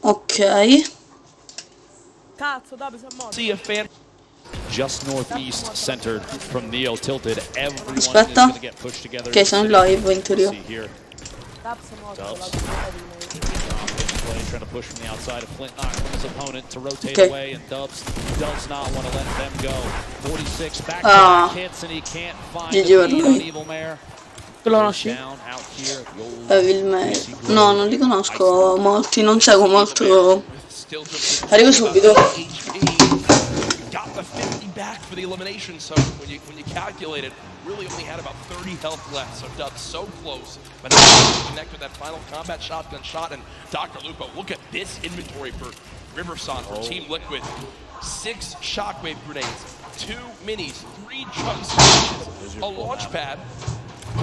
Ok. Cazzo, Davi, sei morto. See a fan just northeast centered from Neo tilted. Everyone is Aspetta. going to get pushed together. Ok, sono in live in teoria. See here. Davi, sei morto. Dubs. Trying to push from the outside of Flint, knock from his opponent to rotate Okay. away, and Dubs does not want to let them go. 46 back-to-back hits, and he can't find the key on Evil Mare. Tu lo conosci? Down out here. The old Evil Mare. No, non li conosco molti, non seguo molto. Arrivo subito. Got the 50 back for the elimination, so when you calculate it, really only had about 30 health left, so Dubs so close, but not able to connect with that final combat shotgun shot. And Dr. Lupo, look at this inventory for Riverson, for Team Liquid. 6 shockwave grenades, 2 minis, 3 chunks, a launch pad,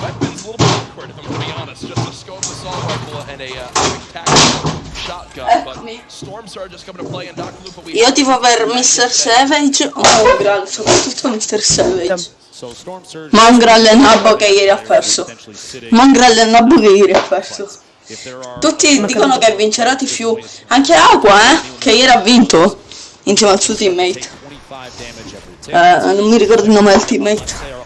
weapons a little bit awkward if I'm going to be honest, just a scope assault rifle and a tactical shotgun, but Storm Surge is coming to play, and Dr. Lupo... Io tifo per Mr. Savage o Mongral, soprattutto Mr. Savage. Mongral e Nabbo che ieri ha perso. Mongral e Nabbo che ieri ha perso. Tutti dicono che vincerà TFU. Anche Aqua, che ieri ha vinto insieme al suo teammate. Non mi ricordo il nome del teammate.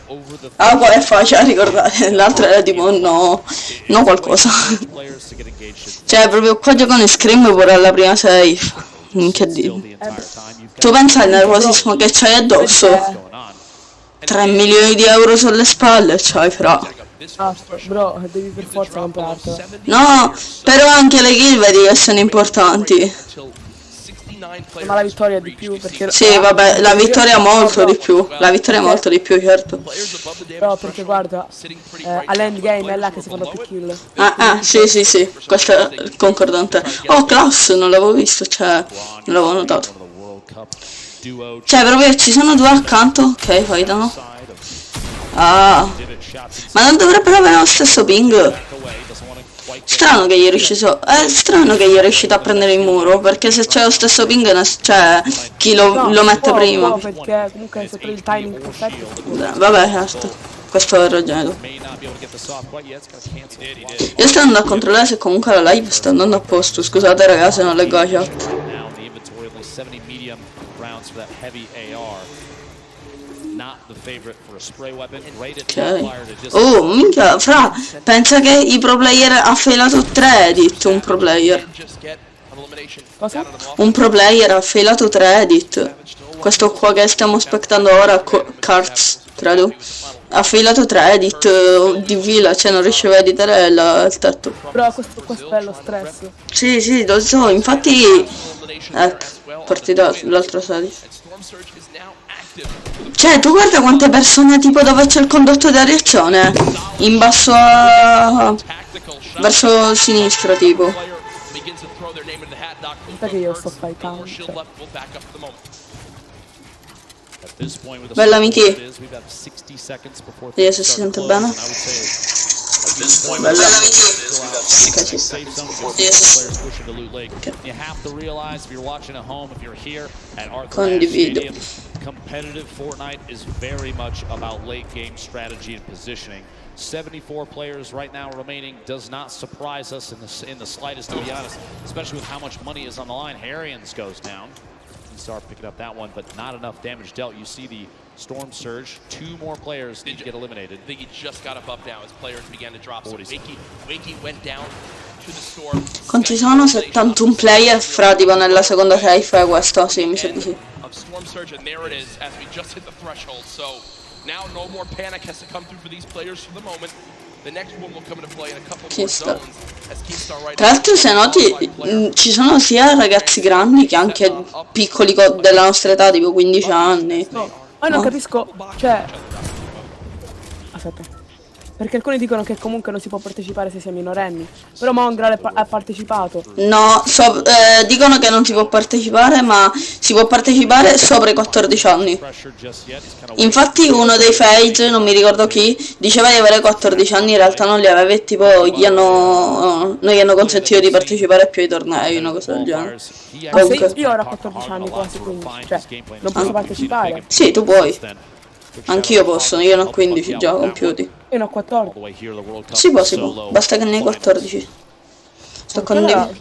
Aqua è facile a ricordare, l'altro era tipo no qualcosa. Cioè proprio qua giocano in Scream pure alla prima save. Che dire. Tu pensa al nervosismo che c'hai addosso? 3 milioni di euro sulle spalle c'hai, fra. Bro, devi per forza comprartelo. No, però anche le kill vedi che sono importanti. Ma la vittoria è di più perché... Sì, vabbè, la vittoria è molto di più. La vittoria è molto di più, certo. Però perché guarda, all'endgame è là che si fanno più kill. Sì, questo è concordante. Oh, Klaus, non l'avevo visto, cioè, non l'avevo notato. Cioè, proprio ci sono due accanto. Ok, fightano. Ah, ma non dovrebbero avere lo stesso ping. Strano che gli è riuscito. È strano che gli è riuscito a prendere il muro. Perché se c'è lo stesso ping, cioè, chi lo mette prima. No, perché comunque se prendi il timing perfetto. Vabbè, certo. Questo hai ragione tu. Io sto andando a controllare se comunque la live sta andando a posto. Scusate ragazzi se non leggo la chat. Ok. Oh, minchia, fra, pensa che i pro player ha failato 3 edit, un pro player. Cosa? Un pro player ha failato 3 edit. Questo qua che stiamo aspettando ora, Cards, credo. Ha failato 3 edit di fila, cioè non riusciva a editare il tetto. Però questo è lo stress. Sì, lo so, infatti... Ecco, partita l'altra serie. Cioè, tu guarda quante persone, tipo dove c'è il condotto di reazione. In basso a... verso sinistra, tipo. Perché io sto fightando. Bella Miti. Vediamo se si sente bene. Bella Miti. Condivido. Competitive Fortnite is very much about late game strategy and positioning. 74 players right now remaining does not surprise us in the slightest, to be honest, especially with how much money is on the line. Harrians goes down. Start picking up that one, but not enough damage dealt. You see the Storm Surge. 2 more players need to get eliminated. I think he just got a buff now as players began to drop. So Wakey went down to the storm. Quanti sono? 71 player fra tipo nella seconda safe, questo sì, mi sa di sì. Storm Surge, and there it is as we just hit the threshold. So now no more panic has to come through for these players for the moment. The next one will come into play in a couple more zones as Keemstar right Tra l'altro se noti ci sono sia ragazzi grandi che anche piccoli della nostra età, tipo 15 anni. No, ma non capisco, cioè... Aspetta. Perché alcuni dicono che comunque non si può partecipare se si è minorenni. Però Mongral ha partecipato. No, dicono che non si può partecipare, ma si può partecipare sopra i 14 anni. Infatti uno dei Phage, non mi ricordo chi, diceva di avere 14 anni, in realtà non li aveva e tipo non gli hanno consentito di partecipare più ai tornei, una cosa del genere. Ma se io ero a 14 anni quasi, quindi, cioè, non posso partecipare. Sì, tu puoi. Anch'io posso, io ne ho 15 già compiuti. Io ne ho 14. Si può, basta che ne hai 14. Sto condividendo.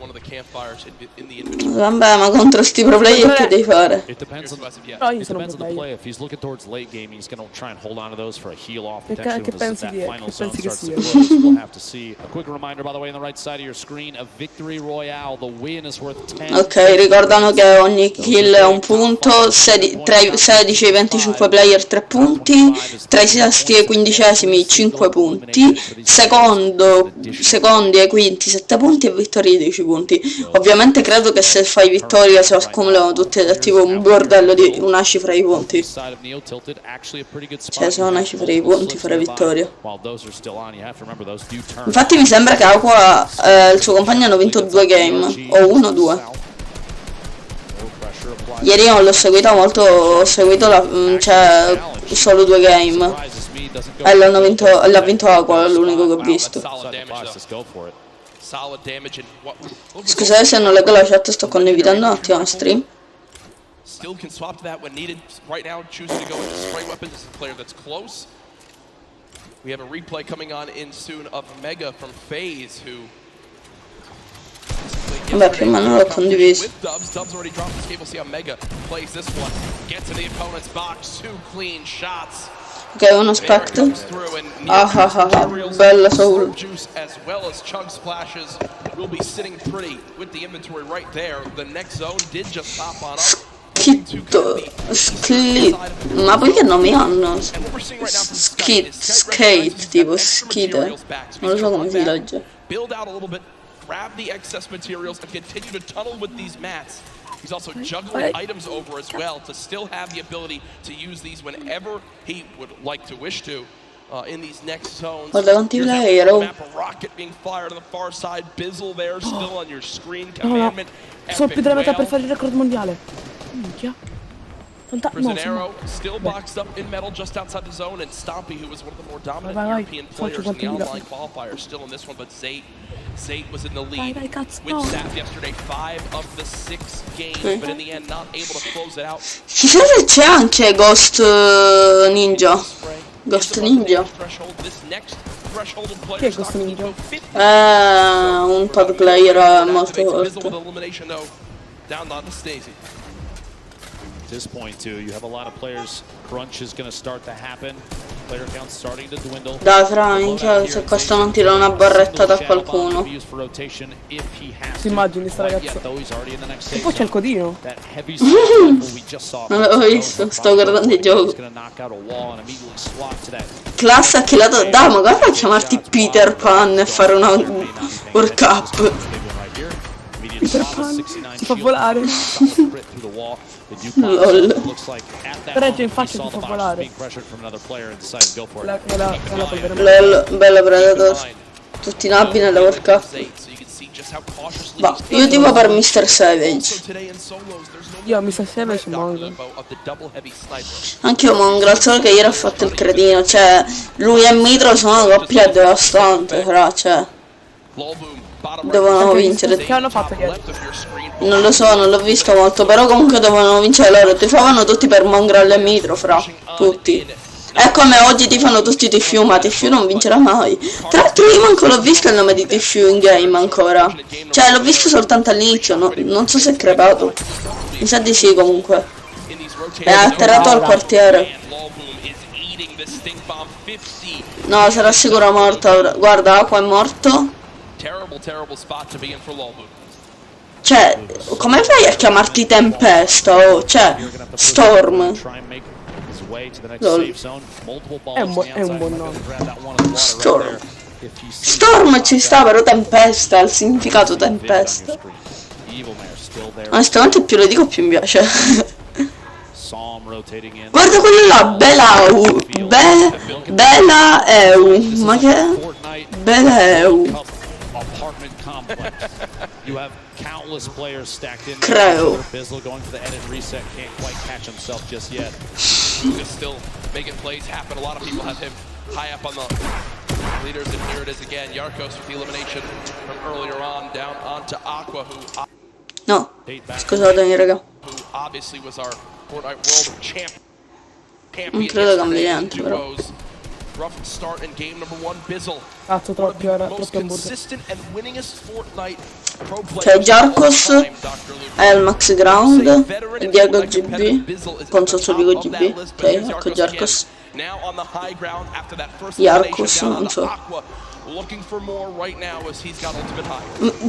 one of the campfires in the inventory. Vabbè, ma contro sti pro player che devi fare? It depends on, Però io it sono depends on the un play. If he's looking towards late game, he's going to try and hold on to those for a heal off protection che when pensi that di- final che zone pensi che starts to sia? close. We'll have to see. A quick reminder, by the way, on the right side of your screen, a victory royale. The win is worth 10. Ok, ricordano che ogni kill è un punto, tra i 16 e i 25 player 3 punti, tra i sesti e i quindicesimi 5 punti, secondi e quinti 7 punti e vittorie 10 punti. Ovviamente credo che se fai vittoria si accumulano tutti tipo un bordello di una cifra di punti. Cioè sono una cifra di punti fare vittoria. Infatti mi sembra che Aqua e il suo compagno hanno vinto 2 game, o 1 o 2. Ieri non l'ho seguita molto, ho seguito cioè solo 2 game. E l'ha vinto Aqua, è l'unico che ho visto. Scusate se non leggo la chat, sto condividendo un attimo la stream. Still can swap to that when needed. Right now, choosing to go with spray weapons is a player that's close. We have a replay coming on in soon of Mega from FaZe, who. Vabbè, più o meno l'ho condiviso. Dubs already dropped his cable. See how Mega plays this one. Gets to the opponent's box. 2 clean shots. Ok, uno spectre. Bella soul. Juice as well as chug splashes will be sitting pretty with the inventory right there. The next zone did just pop on up. Ma poi che nomi hanno? Skate, tipo skite. Non lo so come si legge. Build out a little bit, grab the excess materials and continue to tunnel with these mats. He's also juggling items over as well to still have the ability to use these whenever he would like to wish to. In these next zones. Guarda quanti player, A rocket being fired on the far side. Bizzle there still on your screen. Commandment. Sono più della metà per fare il record mondiale. Minchia. Prison Arrow still boxed up in metal just outside the zone, and Stompy, who was one of the more dominant European players in the online qualifier, still in this one, but Zate was in the lead with Saf yesterday, 5 of the 6 games, but in the end not able to close it out. Chissà se c'è anche Ghost Ninja. Ghost Ninja. Chi è Ghost Ninja? Un top player molto forte. At this point too, you have a lot of players. Crunch is going to start to happen. Player count starting to dwindle. Dai, fra, minchia, se questo non tira una barrettata a qualcuno. Ti immagini sta ragazza? E poi c'è il codino. Non l'avevo visto, sto guardando il gioco. Classe ha killato. Dai, ma guarda chiamarti Peter Pan e fare una World Cup. Peter Pan ti fa volare. LOL. Regge infatti ti fa volare. LOL, bella Predator. Tutti nabbi nella World Cup. Ma io tipo per Mr. Savage. Io Mr. Savage Mongo. Anche io Mongrel, solo che ieri ha fatto il cretino. Cioè, lui e Mitro sono una coppia devastante, però, cioè. Devono vincere. Che hanno fatto ieri? Non lo so, non l'ho visto molto, però comunque dovevano vincere loro. Tifavano tutti per Mongrel e Mitro, fra. Tutti. È come oggi tifano tutti Tfue, ma Tfue non vincerà mai. Tra l'altro io manco l'ho visto il nome di Tfue in game ancora. Cioè l'ho visto soltanto all'inizio, non so se è crepato. Mi sa di sì comunque. È atterrato al quartiere. No, sarà sicuro morto. Guarda, Aqua è morto. Cioè, come fai a chiamarti Tempesta? Oh, cioè, Storm. LOL. È un buon nome. Storm. Storm ci sta, però Tempesta, il significato Tempesta. Onestamente più lo dico più mi piace. Guarda quello là, Belau. Belaeu. Ma che è? Belaeu. You have countless players stacked in. Creo. Bizzle going for the edit reset, can't quite catch himself just yet. He's still making plays happen. A lot of people have him high up on the leaders, and here it is again. Yarkos with the elimination from earlier on, down onto Aqua, who No, scusatemi raga. obviously was our Fortnite World Champion. Non credo cambi niente però. rough start in game number 1. Bizzle, Cazzo, one of troppi the ora, most troppi hamburger. consistent and winningest Fortnite pro players C'è Jarkos, of all time, Dr. Luke. è il Max Ground, Diego GB, consorcio Diego GB, ok, ecco Jarkos. Now on the high ground after that first Jarkos, elimination down non on so. the Aqua, looking for more right now as he's got ultimate high.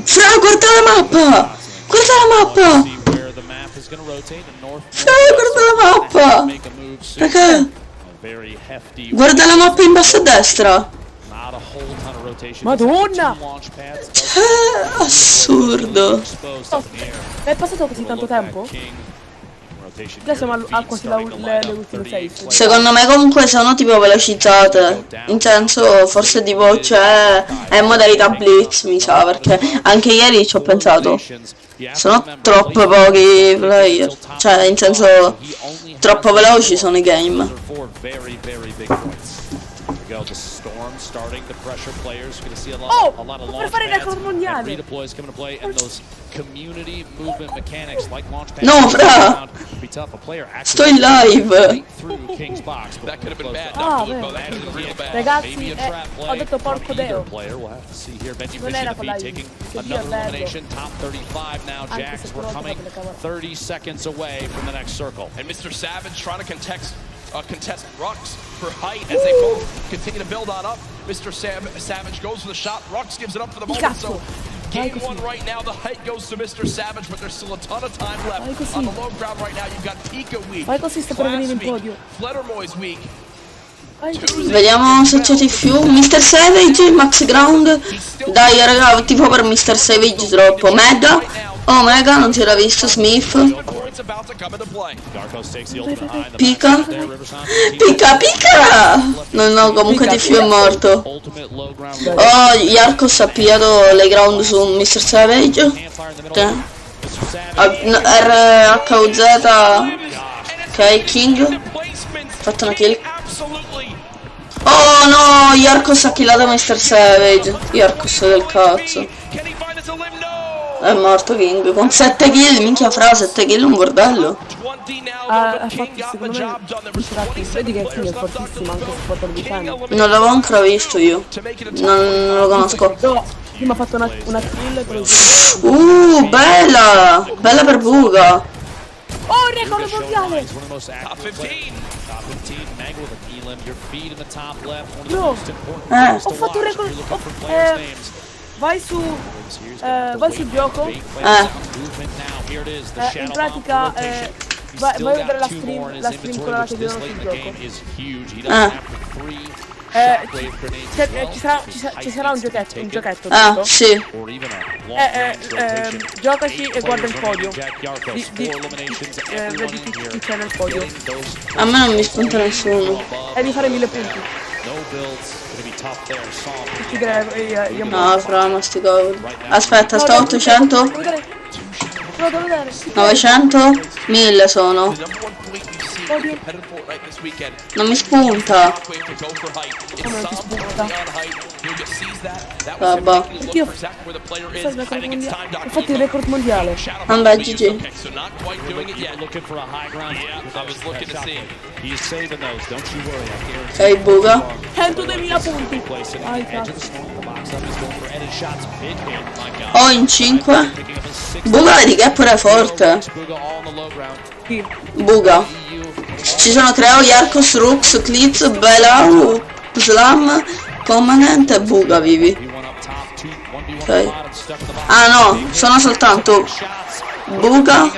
Fra, guarda la mappa! Guarda la mappa! Fra, guarda la mappa! Raga, guarda la mappa in basso a destra! Madonna! Assurdo! È passato così tanto tempo? Già siamo a quasi le ultime 6. Secondo me comunque sono tipo velocizzate. In senso, forse tipo c'è... è modalità blitz, mi sa, perché anche ieri ci ho pensato. Sono troppo pochi player. Cioè, in senso, troppo veloci sono i game. Oh! Per fare il record mondiale! No, fra! Sto in live! Ah, vero. Ragazzi, ho detto porco deo. Non era con la I. Che Dio è bello. Anche se però ho le cavolo. 30 seconds away from the next circle. And Mr. Savage trying to contest Rux for height as they both continue to build on up. Mr. Savage goes for the shot. Rux gives it up for the moment. So game 1 right now, the height goes to Mr. Savage, but there's still a ton of time left. On the low ground right now, you've got Pika weak, Vai così, sta per venire in podio. Fluttermoy's weak. Vediamo se c'è di più. Mr. Savage, Max Ground. Dai raga, tipo per Mr. Savage troppo. Mega. Oh, Mega, non si era visto. Smith. Pika. Pika, Pika. No, comunque di più è morto. Oh, Jarkos ha pigliato le ground su Mr. Savage. RHUZ. Ok, King. Fatto una kill. Oh no, Jarkos ha killato Mr. Savage. Jarkos del cazzo. È morto King con 7 kill, minchia fra, 7 kill un bordello. Ha fatto secondo me. Vedi che King è fortissimo anche se porta il difendo. Non l'avevo ancora visto io. Non lo conosco. No, prima ha fatto una kill con bella! Bella per buca. Oh, il record mondiale! No! Ho fatto un record. Vai sul gioco. In pratica vai a vedere la stream quella che vedono sul gioco. Ci sarà un giochetto. Ah, sì. Giocaci e guarda il podio. Vedi chi c'è nel podio. A me non mi spunta nessuno. E di fare 1000 punti. No, fra, ma sti cavoli. Aspetta, sto a 800? 900? 1000 sono. Non mi spunta. Vabbè. Io ho fatto il record mondiale. Vabbè, GG. Ok, buca. 102.000 punti. Oh, in 5. Buca, vedi che è pure forte. Buca. Ci sono 3 Jarkos, Rux, Klitz, Belau, Slam, Commandant e Buca vivi. Ok. Ah no, sono soltanto Buca.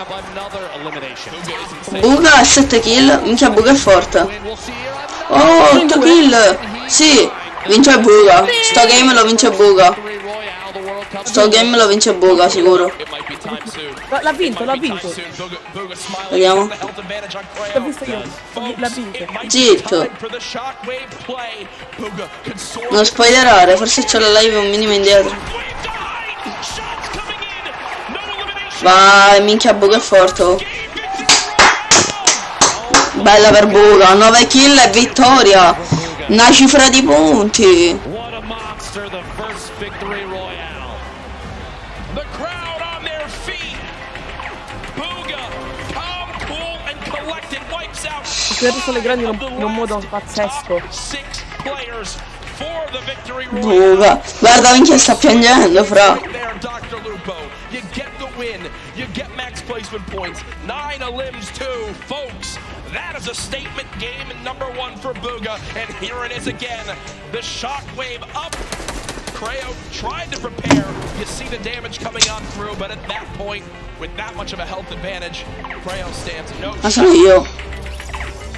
Buca e 7 kill. Minchia, Buca è forte. Oh, 8 kill. Sì, vince Buca. Sto game lo vince Buca. Sto game lo vince Buca, sicuro. L'ha vinto. Vediamo. L'ho visto io. L'ha vinto. Zitto. Non spoilerare, forse c'è la live un minimo indietro. Vai, minchia, Buca è forte. Oh. Bella per Buca, 9 kill e vittoria. Una cifra di punti. Queste persone grandi in un modo pazzesco. players for the victory royale. Buga, guarda minchia sta piangendo, fra. Right there, Dr. Lupo. You get the win. You get max placement points. 9 limbs too, folks. That is a statement game number 1 for Buga, and here it is again. The shockwave up. Creo tried to prepare. You see the damage coming on through, but at that point, with that much of a health advantage, Creo stands no Ma sono io.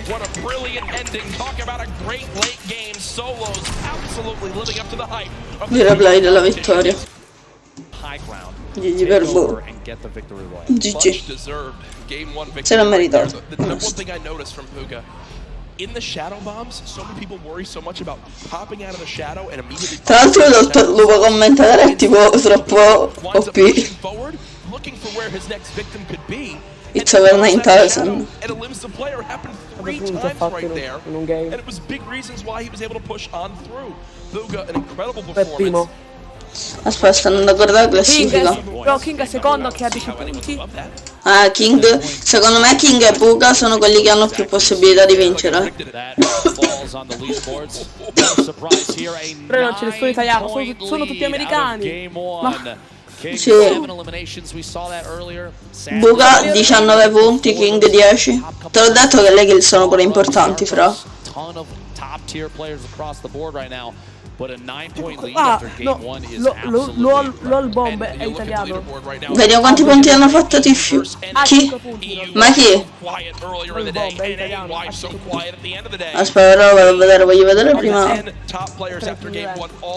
What a brilliant ending. Talk about a great late game. Solos absolutely living up to the hype of Vi replay della vittoria. High ground. GG per voi. And get the victory royale. GG. much deserved game 1 victory. Se l'ha meritato. The number one thing I noticed from Puga, in the shadow bombs, so many people worry so much about popping out of the shadow and immediately. Tra l'altro lo può commentare, è tipo troppo OP. Forward, looking for where his next victim could be. It's over 9,000. And it limbs the player happened 3 times right there. And it was big reasons why he was able to push on through. Puga, an incredible performance. Aspetta, stanno andando a guardare la classifica. Però King è secondo che ha 10 punti. Ah, King, secondo me King e Buga sono quelli che hanno più possibilità di vincere. Però non c'è nessuno italiano, sono tutti americani. Ma sì. Buga 19 punti, King 10. Te l'ho detto che le kill sono pure importanti, fra. ah, no, LOL Bomb è italiano. Vediamo quanti punti hanno fatto Tiffiu. Chi? Ma chi? Aspetta, però vado a vedere, voglio vedere prima.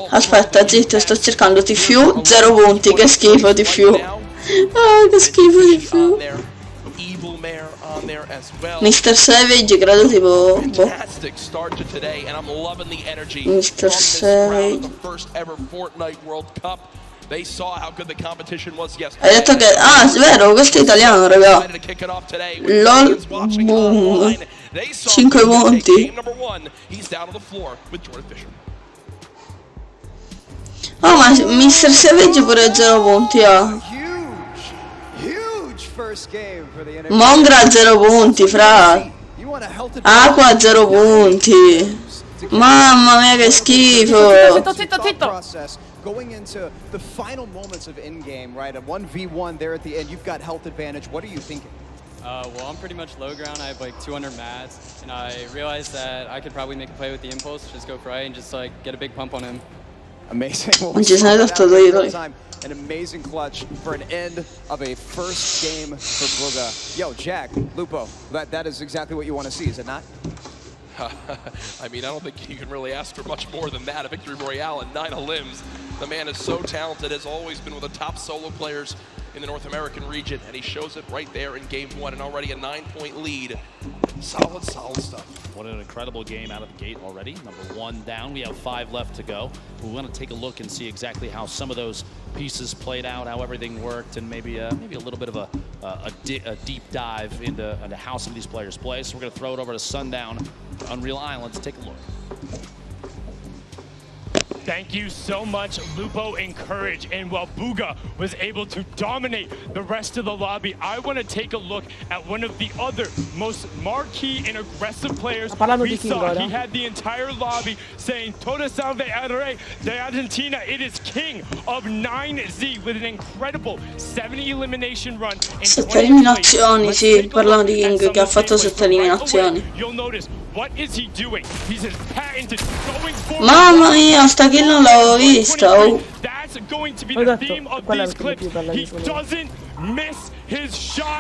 Aspetta, zitto, sto cercando Tiffiu, 0 punti, che schifo Tiffiu. Ah, che schifo Tiffiu. Mr. Savage, credo tipo Mr. Savage. Hai detto che... Ah, è vero, questo è italiano, raga. LOL boom. 5 punti. Oh, ma Mr. Savage pure 0 punti ha. Mongra 0 punti, fra. Aqua 0 punti. Mamma mia, che schifo. Zitto. Going into the final moments of in-game, right? A 1v1 there at the end, you've got health advantage. What are you thinking? Well, I'm pretty much low ground. I have like 200 mats, and I realized that I could probably make a play with the impulse, just go for A and just like get a big pump on him. Amazing. Well, Non ci sono detto due time. An amazing clutch for an end of a first game for Buga. Yo, Jack, Lupo, that is exactly what you want to see, is it not? I mean, I don't think you can really ask for much more than that. A victory royale and 9 limbs. The man is so talented, has always been one of the top solo players in the North American region, and he shows it right there in game 1, and already a 9-point lead. Solid stuff. What an incredible game out of the gate already. Number 1 down. We have 5 left to go. We want to take a look and see exactly how some of those pieces played out, how everything worked, and maybe a little bit of a deep dive into how some of these players play. So we're going to throw it over to Sundown, Unreal Islands. Take a look. Thank you so much, Lupo and Courage. And while Buga was able to dominate the rest of the lobby, I want to take a look at one of the other most marquee and aggressive players we saw. He had the entire lobby saying, Toda salve al re de Argentina. It is king of 9Z with an incredible 70 elimination run. 7 eliminazioni, sì, parlano di King che ha fatto 7 eliminazioni. You'll notice, what is he doing? He's his patented going forward. Mamma mia, sta kill non l'avevo vista. Oh.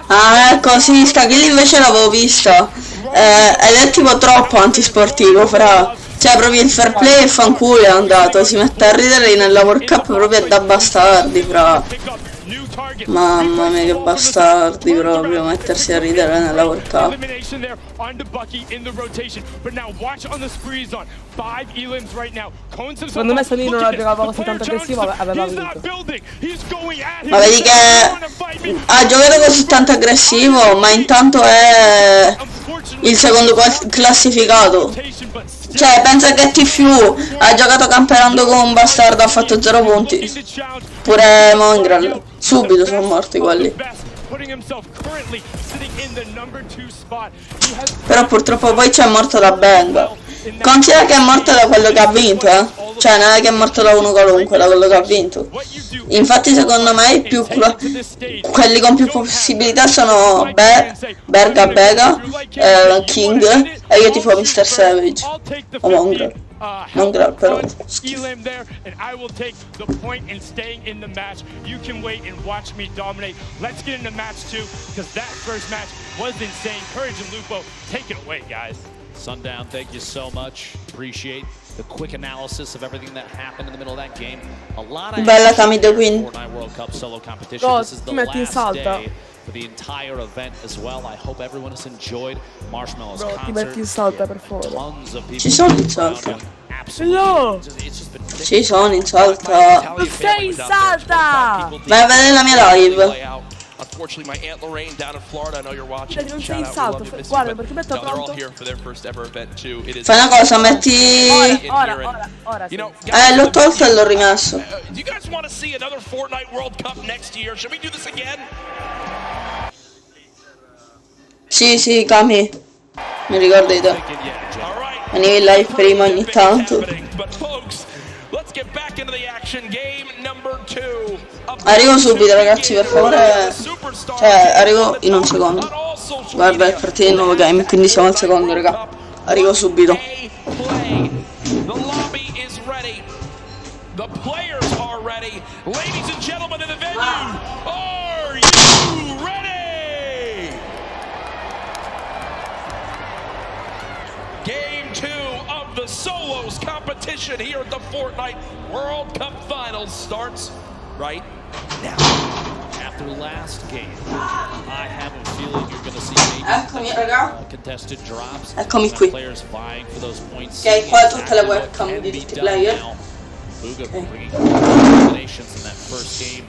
Ah, ecco, sì, sta kill invece l'avevo vista. Ed è tipo troppo antisportivo, fra. Cioè, proprio il fair play e fanculo è andato. Si mette a ridere nella World Cup proprio da bastardi, fra. Mamma mia, che bastardi proprio, mettersi a ridere nella World Cup. Secondo me se lì non giocava così tanto aggressivo aveva vinto. Ma vedi che ha giocato così tanto aggressivo, ma intanto è il secondo classificato. Cioè, pensa che Tiffiu ha giocato camperando come un bastardo, ha fatto 0 punti. Pure Mongral, subito sono morti quelli. Però purtroppo poi c'è morto la Bang. Considera che è morto da quello che ha vinto, eh. Cioè non è che è morto da uno qualunque, da quello che ha vinto. Infatti secondo me quelli con più possibilità sono Berga Bega, King, e io tifo Mr. Savage o Mongrel. Mongrel però Elim there, and I will take the point in staying in the match. You can wait and watch me dominate. Let's get into match 2, because that first match was insane. Courage and Lupo, take it away, guys. Sundown, thank you so much. Appreciate the quick analysis of everything that happened in the middle of that game. A lot of bella Kamido Queen. Fortnite World Cup solo competition. This is the last day for the entire event as well. I hope everyone has enjoyed Marshmallow's concert. Tons of people. Ci sono in salta. No! Ci sono in salta. Sei in salta! Vai a vedere la mia live. Unfortunately, my Aunt Lorraine down in Florida, I know you're watching. Non sei in salto, guarda perché metto They're all pronto. here for their first ever event too. It is Fai una cosa, metti... Ora. You know, l'ho tolto e l'ho rimesso. do you guys want to see another Fortnite World Cup next year? Should we do this again? Sì, Kami. Mi ricordo di te. All right. Venivi in live prima ogni tanto. But folks, let's get back into the action. Game number 2. Arrivo subito ragazzi, per favore. Cioè, arrivo in un secondo. Guarda, è partito il nuovo game, quindi siamo al secondo, raga. Arrivo subito. The lobby is ready. The players are ready. Ladies and gentlemen in the venue, are you ready? Game 2 of the Solos competition here at the Fortnite World Cup Finals starts right now. After last game, I have a feeling you're going to see Eccomi raga. contested drops. Eccomi qui. Players vying for those points. Ok, qua tutte le webcam di tutti i player. Buga bringing eliminations in that first game.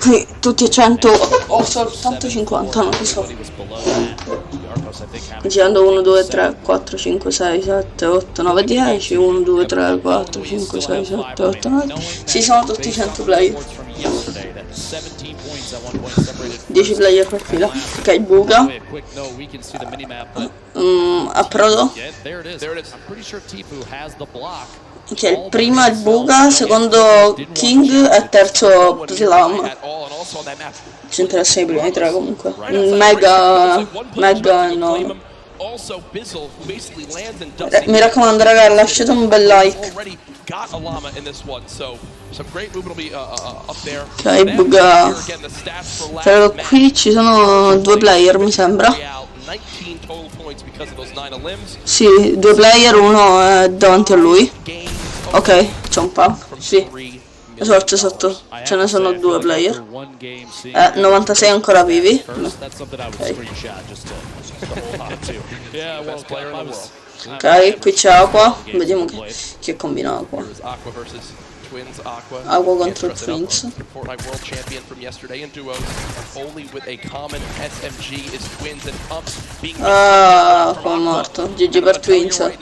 Qui tutti a 100 o soltanto 50, non lo so. Girando 1, 2, 3, 4, 5, 6, 7, 8, 9, 10, 1, 2, 3, 4, 5, 6, 7, 8, 9. Ci sono tutti 100 player. 10 player per fila. Ok, buga. Approdo. Ok, il primo è il buga, secondo King e terzo Slam. Ci interessa i primi tre comunque. Mega no. Mi raccomando raga, lasciate un bel like. Ok, buga. Però qui ci sono due player mi sembra. Sì, due player, uno è davanti a lui. Ok, c'è un pump. Sì. Esatto, ce ne sono due player. 96 ancora vivi. Ok, qui c'è Aqua. Vediamo che combina Aqua. Aqua contro Twins. Ah, qua è morto. GG per Twins. Ha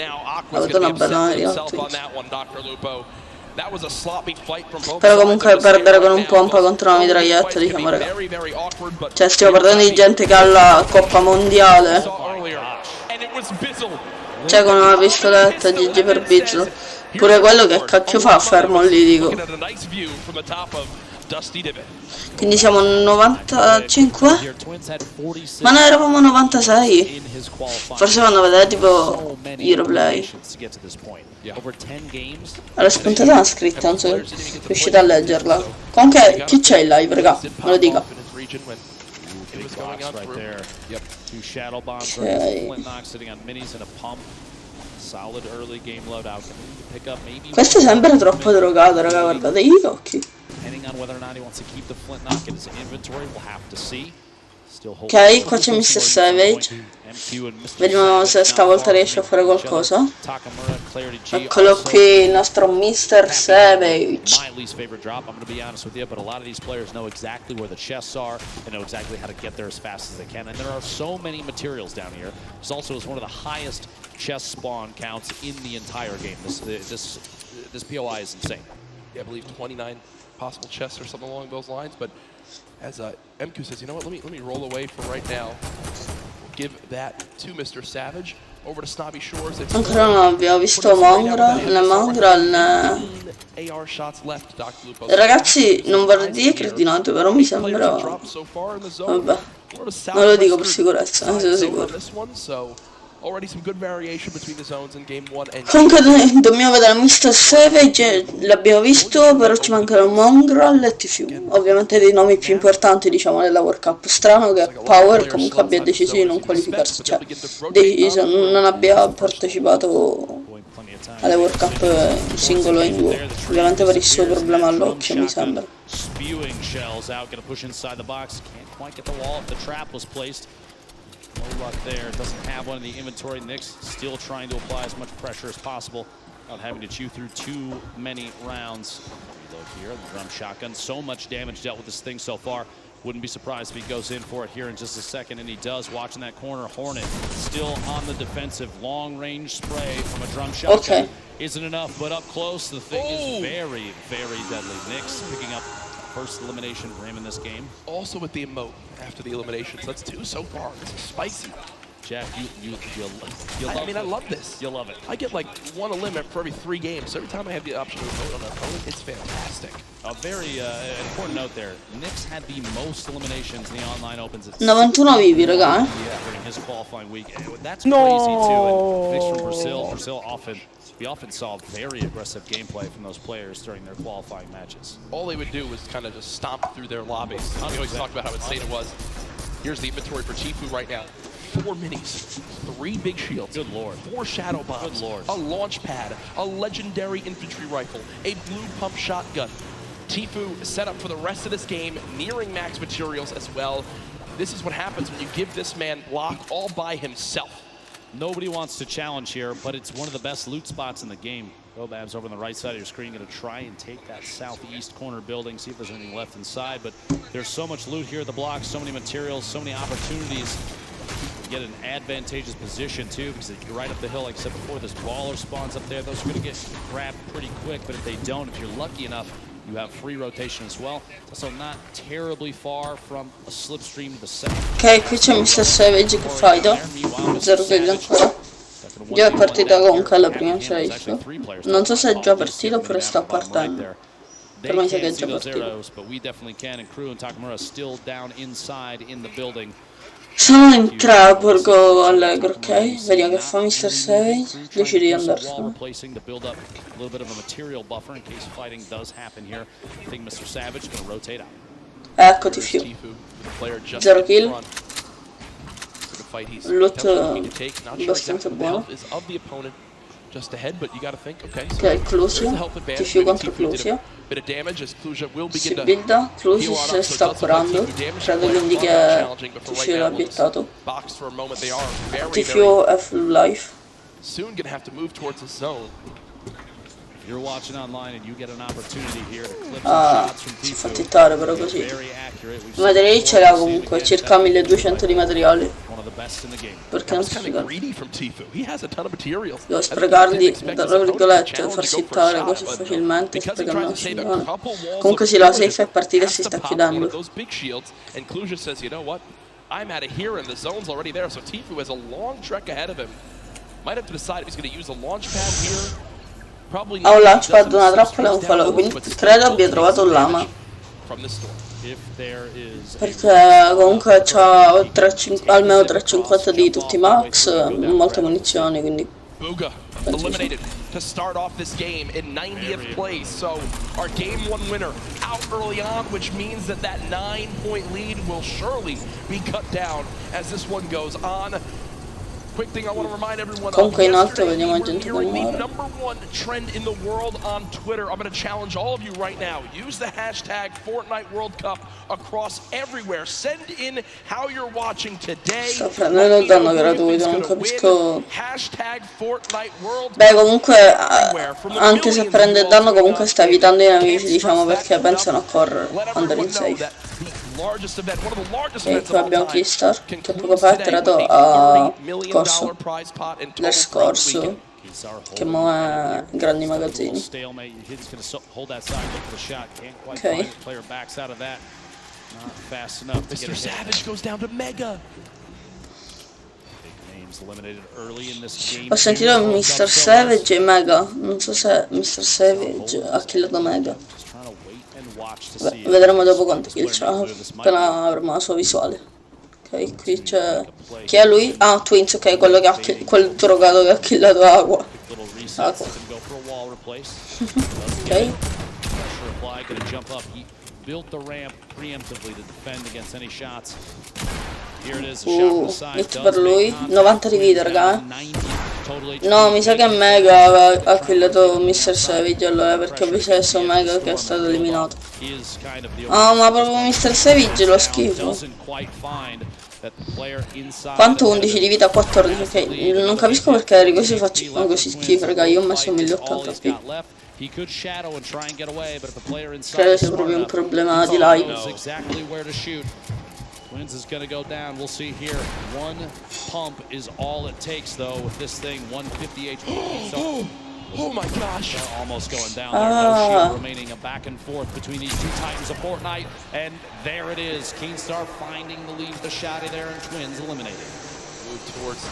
avuto una bella aria Twins. Però comunque perdere con un pompa contro una mitraglietta, diciamo raga. Cioè stiamo parlando di gente che ha la Coppa Mondiale. Cioè con una pistoletta, GG per Bizzle. Pure quello che cacchio fa fermo lì, dico. Quindi siamo 95? Ma noi eravamo 96. Forse vanno a vedere tipo Europlay. Alla spuntata l'ha scritta, non so se riuscite a leggerla. Comunque chi c'è in live raga? Me lo dica. Questo sembra troppo drogato raga, guardate gli occhi. Ok, qua c'è Mr. Savage. Vediamo se stavolta riesce a fare qualcosa. Eccolo qui, il nostro Mr. Savage. chest spawn counts in the entire game. This POI is insane. Yeah, I believe 29 possible chests or something along those lines. But as MQ says, you know what? Let me roll away for right now. We'll give that to Mr. Savage. over to Snobby Shores. It's Ancora non abbiamo visto Mongrel, né Mongrel né... AR shots left, Doc Lupo. Ragazzi, non vorrei dire cretinato, però mi sembra... Vabbè, non lo dico per sicurezza, non sono sicuro. Already some good variation between the zones in game 1 and Comunque dobbiamo vedere Mr. Savage, l'abbiamo visto, però ci mancano Mongrel e TFU. Ovviamente dei nomi più importanti, diciamo, della World Cup. Strano che Power comunque abbia deciso di non qualificarsi, cioè non abbia partecipato alle World Cup in singolo e in duo. Ovviamente per il suo problema all'occhio, mi sembra. Spewing shells out, gonna push inside the box. Can't quite get the wall if the trap was placed. No luck there. Doesn't have one in the inventory. Nick's still trying to apply as much pressure as possible without having to chew through too many rounds. Reload here, the drum shotgun. So much damage dealt with this thing so far. Wouldn't be surprised if he goes in for it here in just a second, and he does. Watching that corner, Hornet still on the defensive. Long-range spray from a drum shotgun isn't enough, but up close, the thing is very, very deadly. Nick's picking up first elimination for him in this game. Also with the emote after the elimination, so that's 2 so far. It's spicy. Jack, you'll love I mean, I love this. You'll love it. I get like 1 eliminate for every 3 games. So every time I have the option to vote on an opponent, it's fantastic. A very important note there. Nick's had the most eliminations in the online opens. 91 vivi, raga, during his qualifying week. That's crazy too. And Nick's from Brazil we often saw very aggressive gameplay from those players during their qualifying matches. All they would do was kind of just stomp through their lobbies. We always talked about how insane it was. Here's the inventory for Tfue right now. 4 minis, 3 big shields, good lord, 4 shadow bombs, good lord, a launch pad, a legendary infantry rifle, a blue pump shotgun. Tfue set up for the rest of this game, nearing max materials as well. This is what happens when you give this man block all by himself. Nobody wants to challenge here, but it's one of the best loot spots in the game. Gobab's over on the right side of your screen, going to try and take that southeast corner building, see if there's anything left inside, but there's so much loot here at the block, so many materials, so many opportunities. Get an advantageous position too, because if you're right up the hill, like I said before, this baller spawns up there. Those are going to get grabbed pretty quick, but if they don't, if you're lucky enough, you have free rotation as well. It's also not terribly far from a slipstream to the south. Ok, qui c'è Mr. Savage che fighta. 0 kill ancora. Già è partita comunque alla prima, ce l'hai visto. Non so se è già partito oppure sta partendo. Per me sa che è già partito. Sono in 3 a Borgo Allegro, ok? Vediamo che fa Mr. Savage. Decidi di andarsene. Ecco TFU. 0 kill. Loot abbastanza buono. Ok, Clusio. TFU contro Clusio. Si builda, Clusio si sta curando. Credo quindi che TFU l'ha biettato. TFU è full life. Si fa tittare però così. I materiali ce l'ha comunque, circa 1200 di materiali. Perché non si frega? Devo sprecarli, tra virgolette, far sittare così facilmente, sprecandosi. Comunque sì, la safe è partita e si sta chiudendo. I'm out of here and the zone's already there, so Tfue has a long trek ahead of him. Might have to decide if he's going to use a launch pad here. Ha un launchpad, una trappola e un falò, quindi credo abbia trovato un lama. Perché comunque c'ha almeno 350 di tutti max, molte munizioni, quindi Booga eliminated to start off this game in 90th place. So our game 1 winner out early on, which means that 9-point lead will surely be cut down as this one goes on. Quick thing I want to remind everyone of, yesterday we were nearing the #1 trend in the world on Twitter. I'm going to challenge all of you right now. Use the hashtag Fortnite World Cup across everywhere. Send in how you're watching today. Sto prendendo il danno gratuito, non capisco. Beh, comunque, anche se prende il danno, comunque sta evitando i nemici, diciamo, perché pensano a correre, andare in safe. E qui abbiamo Keystar, che poco fa è tirato a corso, l'escorso, che mo è grandi magazzini. Ok. Mr. Savage goes down to Mega. Ho sentito Mr. Savage e Mega. Non so se Mr. Savage ha killato Mega. Beh, vedremo dopo quanti kill c'ha, appena avremo la sua visuale. Ok, qui c'è... Chi è lui? Ah, Twins, ok, quello che ha quel drogato che ha killato Aqua. Ok. Hit per lui, 90 di vita, raga. No, mi sa che Mega ha killato Mr. Savage allora, perché ho visto adesso Mega che è stato eliminato. Oh, ma proprio Mr. Savage lo schifo. Quanto 11 di vita, 14, ok. Non capisco perché i così facciano così schifo, raga. Io ho messo 1080p. Credo sia proprio un problema di live. Twins is going to go down. We'll see here. One pump is all it takes, though, with this thing. 150 HP. So, oh my gosh. They're almost going down there. No shield remaining. A back and forth between these two titans of Fortnite. And there it is. Keenstar finding the lead. The shotty there, and Twins eliminated. Move towards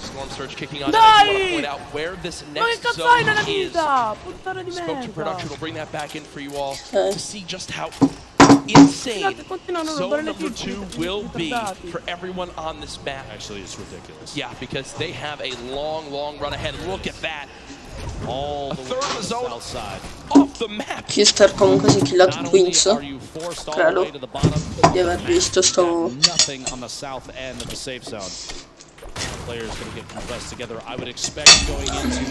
Storm Surge kicking on. I want to point out where this next zone is. Spoke to production. We'll bring that back in for you all to see just how insane zone number 2 will be for everyone on this map. Actually, it's ridiculous. Yeah, because they have a long run ahead. Look at that. All a third of the zone outside. Off the map. Keenstar comunque si è killato Twins. Credo di aver visto sto... Nothing on the south end of the safe zone. Players going to get compressed together. I would expect going into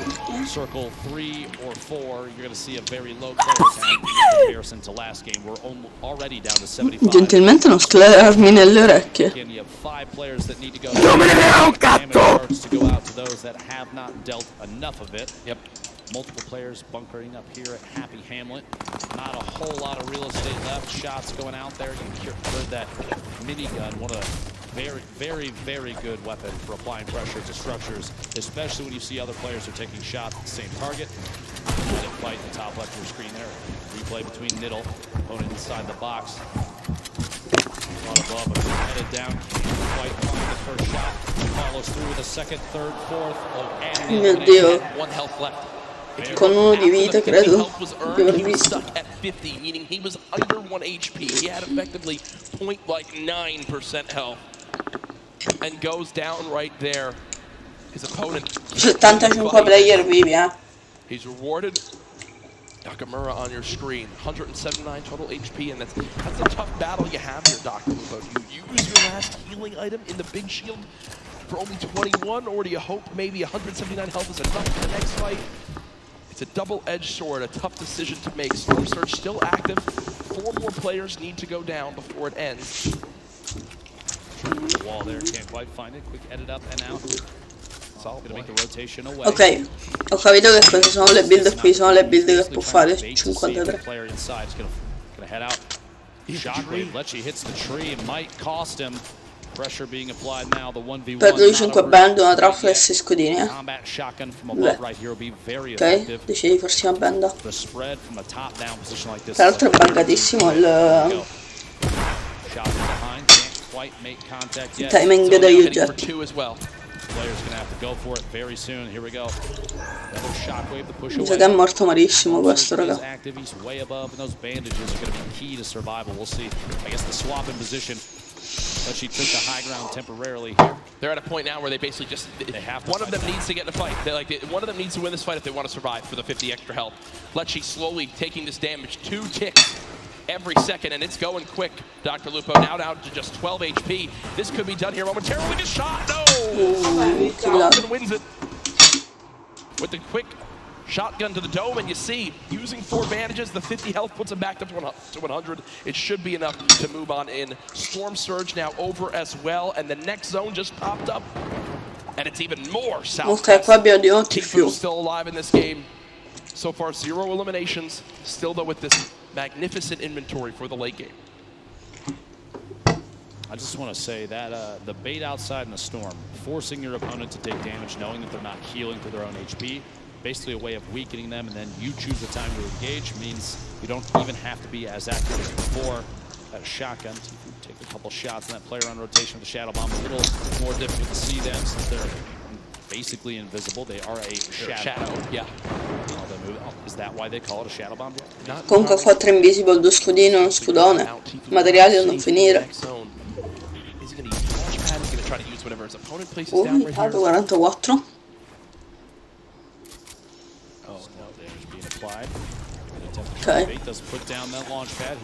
circle 3 or 4, you're going to see a very low player count in comparison to last game. We're already down to 75. Gentilmente non sclerarmi nelle orecchie. Again, you have 5 players that need to go. Damage starts to go out to those that have not dealt enough of it. Yep. Multiple players bunkering up here at Happy Hamlet. Not a whole lot of real estate left. Shots going out there. You heard that minigun. One of the very good weapon for applying pressure to structures, especially when you see other players are taking shots at the same target. Fight in the top left of your screen there. Replay between Niddle, opponent inside the box. Not above, but headed down. Can't quite find the first shot. Follows through with a second, third, fourth. Mio Dio. One health left. Con uno di vita, credo di aver visto. At 50, meaning he was under 1 HP. He had effectively 0.9% health. And goes down right there. His opponent. 75 player vivi, He's rewarded. Nakamura on your screen. 179 total HP, and that's a tough battle you have here, Dr. Lupo. Do you use your last healing item in the big shield for only 21, or do you hope maybe 179 health is enough for the next fight? It's a double-edged sword, a tough decision to make. Storm Surge still active. 4 more players need to go down before it ends. Wall there, can't quite find it. Quick edit up and out. Gonna make the rotation away. Ok, ho capito che queste sono le build qui, sono le build che può fare 53. Player inside is gonna head out. Shockwave, Lecce hits the tree and might cost him. Pressure being applied now. The 1v1. Per lui 5 band, una traffa e 6 scudini, Combat shotgun from above right here will be very ok, effective. decidi di farsi una benda. The spread from a top down position like this. Tra l'altro è buggatissimo il timing da Ujet. Players gonna have to go for it very soon. Here we go. Another shockwave to push Mi sa away. che è morto malissimo questo, raga. Active, he's way above, and those bandages are going to be key to survival. We'll see. I guess the swap in position, but she took the high ground temporarily here. They're at a point now where they basically just one of them needs to get in a fight. One of them needs to win this fight if they want to survive for the 50 extra health. Lecce slowly taking this damage. 2 ticks every second, and it's going quick. Dr. Lupo now down to just 12 HP. This could be done here momentarily. Just shot. No! Falcon wins it with the quick shotgun to the dome, and you see, using 4 bandages, the 50 health puts him back up to 100. It should be enough to move on in. Storm Surge now over as well, and the next zone just popped up, and it's even more south. Ok, qua abbiamo di molti più. Still alive in this game. So far, 0 eliminations. Still, though, with this magnificent inventory for the late game. I just want to say that the bait outside in the storm, forcing your opponent to take damage, knowing that they're not healing to their own HP, basically a way of weakening them, and then you choose the time to engage, means you don't even have to be as active as before. That shotgun, so you can take a couple shots, and that player on rotation with the shadow bomb, a little more difficult to see them since they're basically invisible. They are a shadow. Yeah. Is that why they call it a shadow bomb? Comunque 4 invisible, 2 scudini, uno scudone. Materiali da non finire. Dato 44. Ok.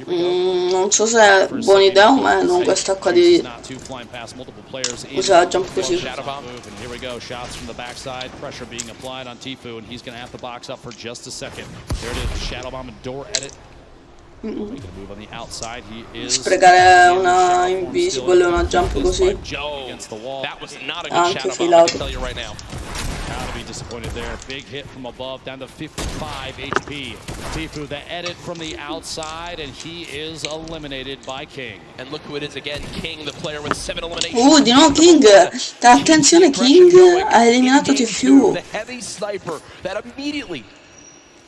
Non so se è buona idea, ma non questa qua di usare la jump così. Sprecare una invisible e una jump così. Anche filato. Gotta be disappointed there. Big hit from above, down to 55 HP. Tfue, the edit from the outside, and he is eliminated by King. And look who it is again, King, the player with 7 eliminations. Di nuovo King! Attenzione, King ha eliminato Tfue. The heavy sniper that immediately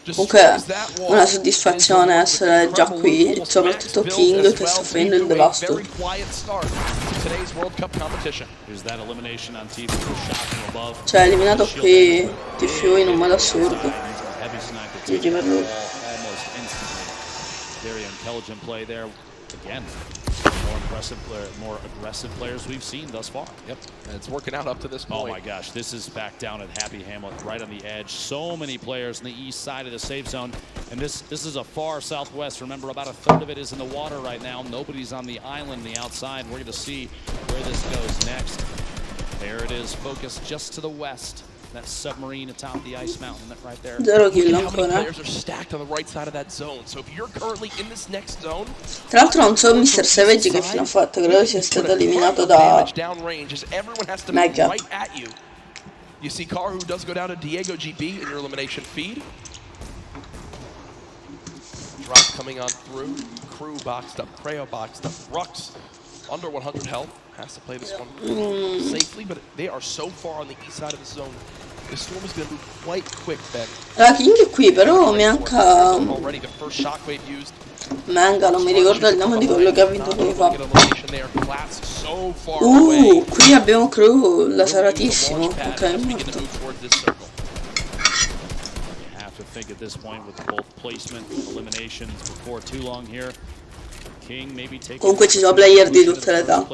Comunque una soddisfazione essere già qui, soprattutto King che sta facendo il devasto. Cioè ha eliminato qui Tfue in un modo assurdo. GG per lui. More aggressive players we've seen thus far. Yep, and it's working out up to this point. Oh my gosh, this is back down at Happy Hamlet, right on the edge. So many players on the east side of the safe zone, and this is a far southwest. Remember, about a third of it is in the water right now. Nobody's on the island, the outside. We're going to see where this goes next. There it is, focused just to the west. That submarine atop the ice mountain right there. Zero kill How many ancora. players are stacked on the right side of that zone? So if you're currently in this next zone, Tra l'altro non so Mr. Savage che fine ha fatto, credo sia stato eliminato da Mega. right at you. You see Karu does go down to Diego GB in your elimination feed. Drop coming on through. Crew boxed up, Creo boxed up, Rux under 100 health. Has to play this one safely, but they are so far on the east side of the zone. The storm is going to move quite quick, Ben. La King è qui, però manca Already the first shockwave used. Manga, non mi ricordo il nome di quello che ha vinto poco fa. So far away. Qui abbiamo Crew lasaratissimo. Ok, morto. Have to think at this point with both placement eliminations before too long here. Comunque ci sono player di tutte le età.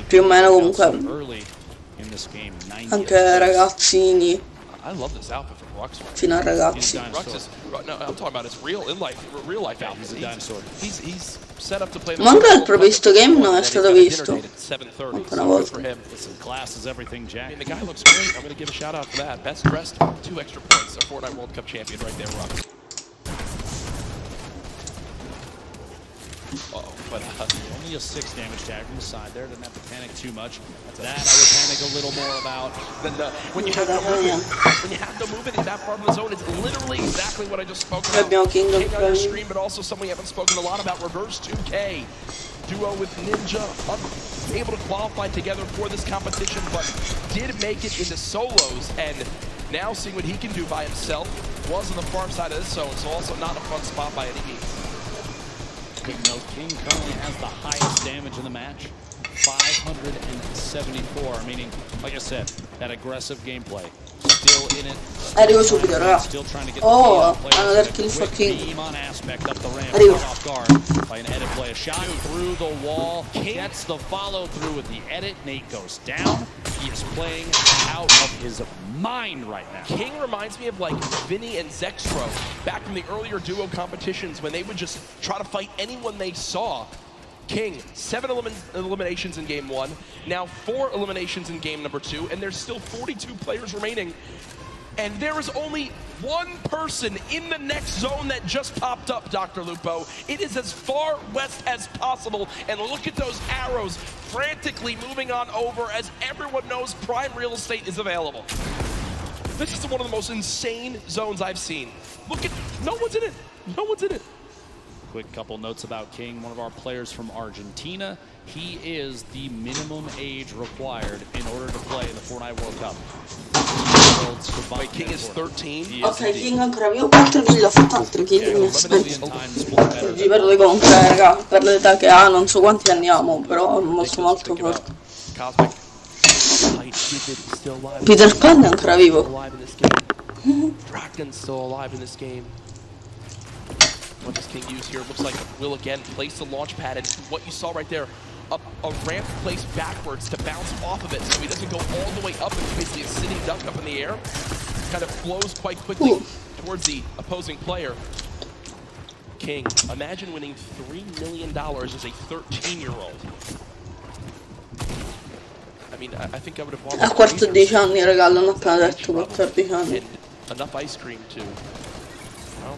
Più o meno comunque. Anche ragazzini. Fino a ragazzi. Manca il proprio visto game non è stato visto. Anche una volta. But only a 6 damage tag from the side there. Didn't have to panic too much. That I would panic a little more about. When you have to move it in that part of the zone, it's literally exactly what I just spoke about. King on your stream, but also something we haven't spoken a lot about, Reverse 2K. Duo with Ninja, unable to qualify together for this competition, but did make it into solos, and now seeing what he can do by himself, was on the far side of this zone, so also not a fun spot by any means. King currently has the highest damage in the match, 574, meaning, like I said, that aggressive gameplay. Still in it. Arrivo subito, raga. Oh, another kill for King. Arrivo. By an edit play, a shot through the wall, gets the follow through with the edit. Nate goes down. He is playing out of his mind right now. King reminds me of like Vinny and Zextro back from the earlier duo competitions when they would just try to fight anyone they saw. King, 7 eliminations in game 1, now 4 eliminations in game number 2, and there's still 42 players remaining. And there is only one person in the next zone that just popped up, Dr. Lupo. It is as far west as possible, and look at those arrows frantically moving on over as everyone knows prime real estate is available. This is one of the most insane zones I've seen. Look at, no one's in it, no one's in it. Quick couple notes about King, one of our players from Argentina. He is the minimum age required in order to play in the Fortnite World Cup. Wait, King is 13? Ok, King ancora più 4 kill, ha fatto altro kill, mi aspetto. Oggi parlo comunque, raga, per l'età che ha, non so quanti anni amo, però è molto molto forte. Cosmic Peter Pan è ancora vivo. Draken's still alive in this game. What does King use here? Looks like will again place the launch pad, and what you saw right there, a ramp placed backwards to bounce off of it, so he doesn't go all the way up. It's basically a sitting duck up in the air. Kind of flows quite quickly towards the opposing player. King, imagine winning $3 million as a 13-year-old. I mean, I think I would have won. A 14 anni, raga, l'hanno appena detto, 14 anni. Enough ice cream to, well,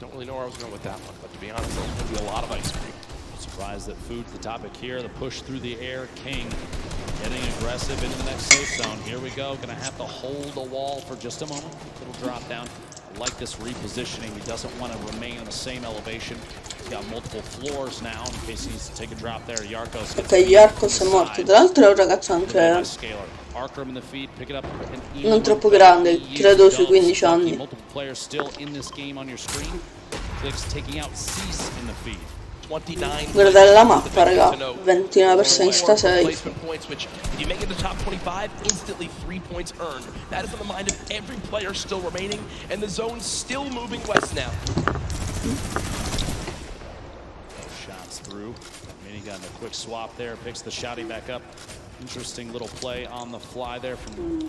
don't really know where I was going with that one, but to be honest, there's going to be a lot of ice cream. Surprised that food's the topic here. The push through the air. King getting aggressive into the next safe zone. Here we go. Gonna have to hold the wall for just a moment. Little drop down. I like this repositioning. He doesn't want to remain on the same elevation. He's got multiple floors now in case he needs to take a drop there. Yarkos. Ok, Yarkos è morto. Tra l'altro è un ragazzo anche non troppo grande, credo sui 15 anni. Multiple players still in this game on your screen. Clicks taking out Cease in the feed. Guardate la mappa, raga, 29 persone in sta 6. If you make it to top 25, instantly 3 points earned. That is on the mind of every player still remaining, and the zone's still moving west now. Shots through. Minigun, a quick swap there, picks the shotty back up. Interesting little play on the fly there from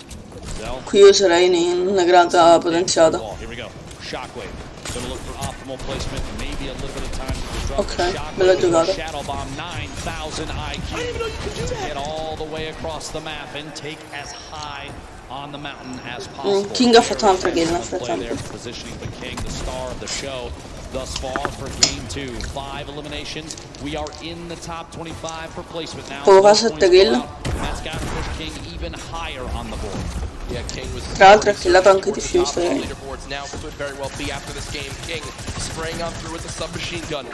Zell. Qui io sarei in una grata potenziata. Here we go. Shockwave. Gonna look for optimal placement, maybe a little bit of time to disrupt. Ok, bella giocata. Shadow bomb, 9,000 IQ. I didn't even know you could do that. Get all the way across the map and take as high on the mountain as possible. King ha fatto un'altra kill nel frattempo. Positioning the King, the star of the show. Thus far for game 2, 5 eliminations. We are in the top 25 for placement now. Come fa 7 kill? That's got to push King even higher on the board. Yeah, King was tra l'altro ha killato anche Diffuse. Leaderboards now could very well be after this game. King spraying on through with the submachine gun.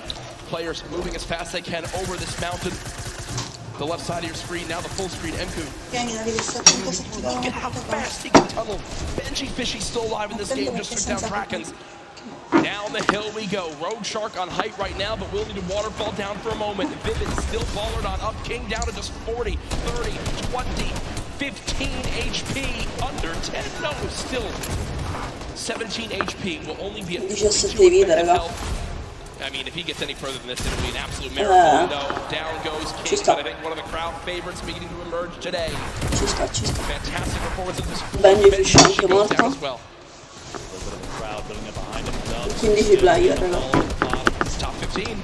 Players moving as fast as they can over this mountain. The left side of your screen, now the full screen. Emku. Look at how fast he can tunnel. Benji Fishy's still alive in this game, just took down Krakens. Down the hill we go. Rogue Shark on height right now, but we'll need a waterfall down for a moment. Vivid still baller on up. King down to just 40, 30, 20, 15 HP. Under 10, no, still 17 HP. Will only be a 22 health. I mean, if he gets any further than this, it'll be an absolute miracle. No, down goes King, but I think one of the crowd favorites beginning to emerge today. Fantastic performance of this Benji anche morto. As well. Quindi si player, raga. Top 15.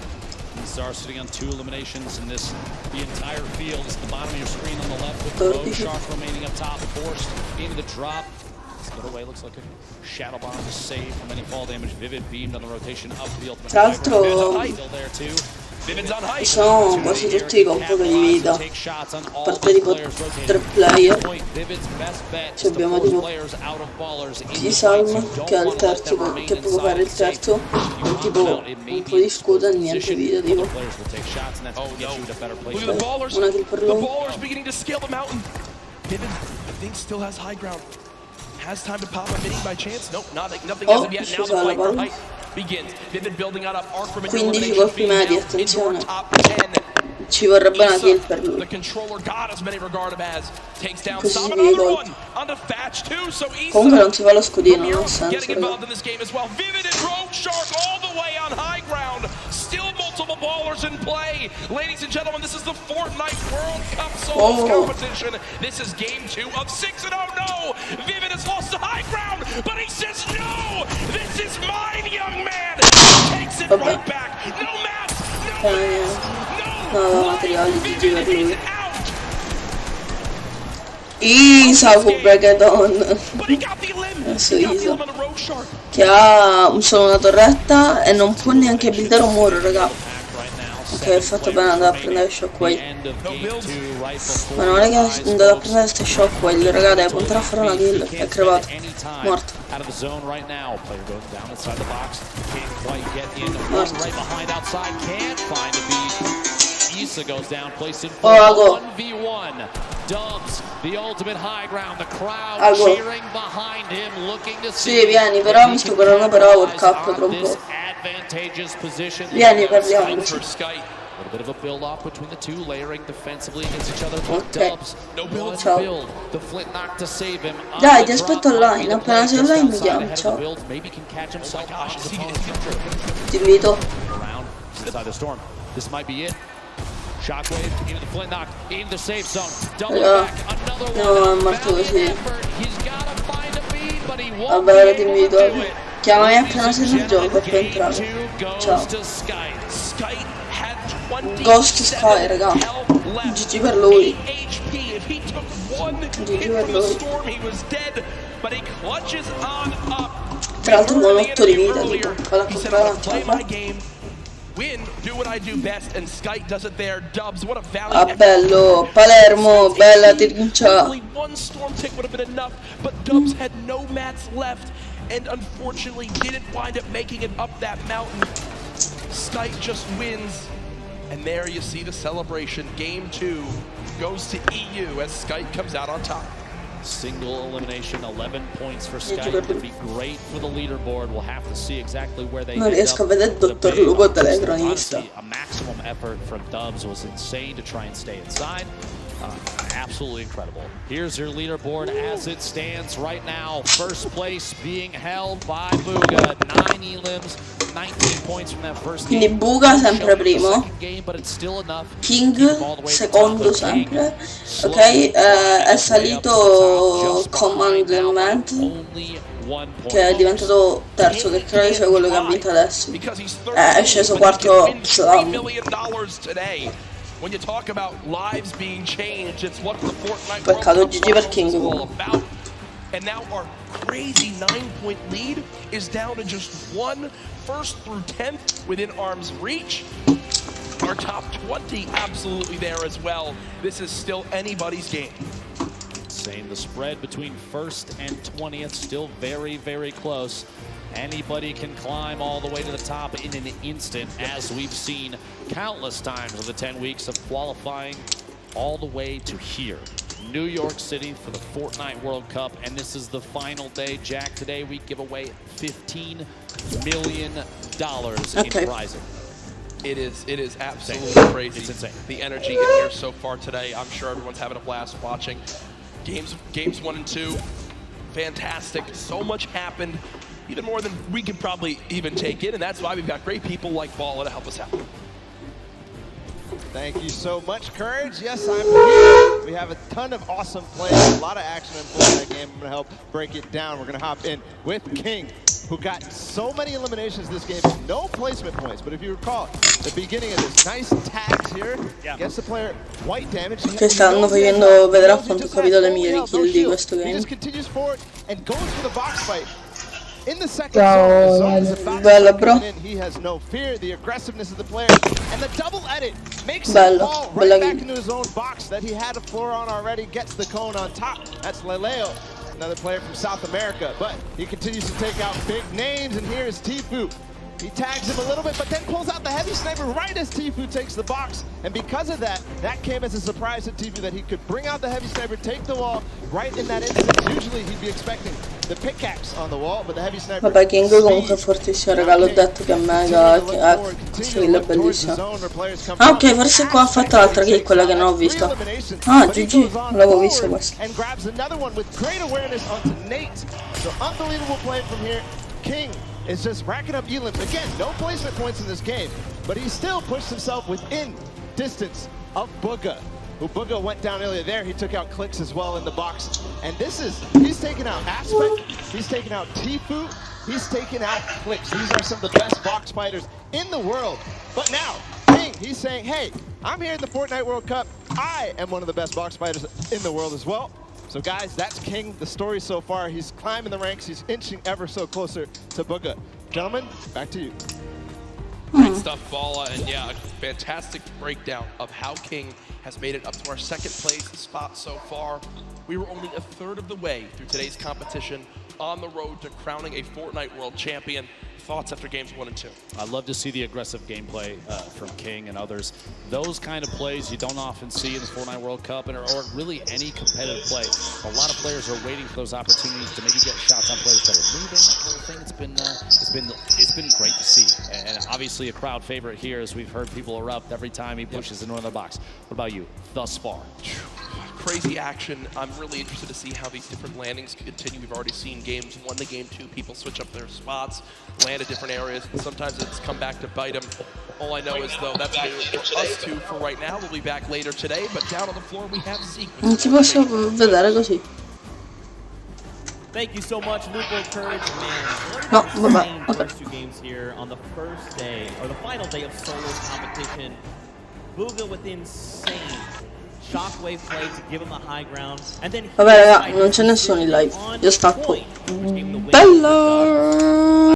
Stars sitting on 2 eliminations in this. The entire field is at the bottom of your screen on the left with the Rogue Shark remaining up top, forced into the drop. Split away, looks like a shadow bomb to save from any fall damage. Vivid beamed on the rotation up to the ultimate. Tra l'altro sono quasi tutti con poco di vita, a parte tipo 3 player. Ci abbiamo tipo Salm che ha il terzo, che può fare il terzo, tipo un po' di scudo e niente vita tipo. Una kill per lui. Has time to pop a mini by chance? Nope, nothing as of yet. Now the fight for height begins. Vivid building out arc from an 15 colpi medi, attenzione. Ci vorrebbe una kill per lui. The controller god as many regard him as takes down Così some si vede another colpi. one onto Thatch too. So easy. Comunque non si fa lo scudino, non ha senso. Getting involved in this game as well. Vivid and Rogue Shark all the way on high ground. Still multiple ballers in play. Ladies and gentlemen, this is the Fortnite World Cup Solos competition. This is game 2 of 6, and oh no! Vivid has lost the high ground, but he says no! This is mine, young man! He takes it right back. No mats! No mats! No materiali di per lui. Isa con Breakdown. Adesso Isa che ha solo una torretta e non può neanche buildare un muro, raga. Ok, è fatto bene andare a prendere Shockwave. Ma non è che è andato a prendere queste Shockwave, raga, deve puntare a fare una kill. È crevato. Morto. Oh, Dubs, the ultimate high ground, the crowd cheering behind him, looking to see. Sì, vieni, però mi sto guardando per World Cup tra un po'. Vieni, parliamoci. A little bit of a build-off between the two, layering defensively against each other. But Ok. Dubs, no build, Ciao. build. The flint knock to save him. Dai, ti aspetto online. Appena sei online mi chiami. Ciao. Maybe can catch himself. Ti invito. Around inside the storm. This might be it. Shockwave into the flint knock, into the safe zone. Double back, another one. No, è morto così. He's gotta find a beat, but he won't Vabbè, be ti able to invito. do it. Chiamami appena sei sul gioco e poi entrare. Ciao. Ghost Sky, raga. GG per lui. GG per lui. Tra l'altro con 8 di vita, tipo. Vado a comprare un'altra. Win, do what I do best, and Skype does it there. Dubs, what a valley. Ah, bello, Palermo, bella trincia. Only one storm tick would have been enough, but Dubs had no mats left, and unfortunately didn't wind up making it up that mountain. Skype just wins, and there you see the celebration. Game 2 goes to EU as Skype comes out on top. Single elimination, 11 points for Sky. Would be great for the leaderboard. We'll have to see exactly where they Non riesco a vedere il dottor Lupo telecronista. A maximum effort from Dubs was insane to try and stay inside. Absolutely incredible. Here's your leaderboard as it stands right now. First place being held by Buga. 9 elims, 19 points from that first game. Quindi Buga sempre primo. Game, but it's still enough. King secondo sempre. Ok, è salito Commandment, che è diventato terzo, che credo sia quello che ha vinto adesso. È sceso quarto Slam. When you talk about lives being changed, it's what the Fortnite Peccato World GG Cup per King. is all about. And now our crazy 9-point lead is down to just one. First through 10th within arm's reach. Our top 20 absolutely there as well. This is still anybody's game. Saying the spread between first and 20th still very, very close. Anybody can climb all the way to the top in an instant, as we've seen countless times in the 10 weeks of qualifying all the way to here. New York City for the Fortnite World Cup, and this is the final day. Jack, today we give away $15 million in prizing. It is absolutely crazy. It's insane. The energy in here so far today. I'm sure everyone's having a blast watching. Games 1 and 2, fantastic. So much happened, even more than we can probably even take in, and that's why we've got great people like Balla to help us out. Thank you so much, Courage. Yes, I'm here. We have a ton of awesome plays, a lot of action in that game. I'm going to help break it down. We're going to hop in with King, who got so many eliminations this game, no placement points. But if you recall, the beginning of this, nice tags here, gets the player white damage. Che stanno facendo vedere a quanto ho capito le mie kill di questo He game. just continues forward and goes for the box fight. In the second zone is about Bello, to bro. come in. He has no fear, the aggressiveness of the player, and the double edit makes him Bello, fall bella right back game. into his own box that he had a floor on already, gets the cone on top. That's Leleo, another player from South America, but he continues to take out big names, and here is Tfue. He tags him a little bit, but then pulls out the heavy sniper right as Tfue takes the box. And because of that, that came as a surprise to Tfue that he could bring out the heavy sniper, take the wall right in that instance. Usually he'd be expecting the pickaxe on the wall, but the heavy sniper. Vabbè, King comunque è fortissimo, raga, l'ho detto che è mega, questa kill è bellissima. Ah, ok, forse qua ha fatto l'altra kill, quella che non ho visto. Ah, GG, non l'avevo visto questa. And grabs another one with great awareness onto Nate. So unbelievable play from here. King is just racking up elims. Again, no placement points in this game, but he still pushed himself within distance of Buga. Who Buga went down earlier there. He took out Clicks as well in the box. And this is, he's taking out Aspect, he's taking out Tfue, he's taking out Clicks. These are some of the best box fighters in the world. But now, King, he's saying, hey, I'm here in the Fortnite World Cup. I am one of the best box fighters in the world as well. So guys, that's King, the story so far. He's climbing the ranks, he's inching ever so closer to Buga. Gentlemen, back to you. Great stuff, Balla, and yeah, a fantastic breakdown of how King has made it up to our second place spot so far. We were only a third of the way through today's competition on the road to crowning a Fortnite World Champion. thoughts after games 1 and 2? I love to see the aggressive gameplay from King and others. Those kind of plays you don't often see in the Fortnite World Cup or really any competitive play. A lot of players are waiting for those opportunities to maybe get shots on players that are moving, that kind of thing. It's been great to see, and obviously a crowd favorite here, as we've heard people erupt every time he pushes into another box. What about you thus far? Crazy action. I'm really interested to see how these different landings continue. We've already seen games 1 to game 2, people switch up their spots, land at different areas, and sometimes it's come back to bite them. All I know is, though, that's new for us two for right now. We'll be back later today, but down on the floor we have Zeke. Non si posso vedere così. Thank you so much, Lupo, Courage, man. No, vabbè, ok. First 2 games here on the first day, or the final day of Solos competition. Booga with insane shockwave play to give him the high ground, and then Vabbè raga, non c'è nessuno in live, io stacco. Bella!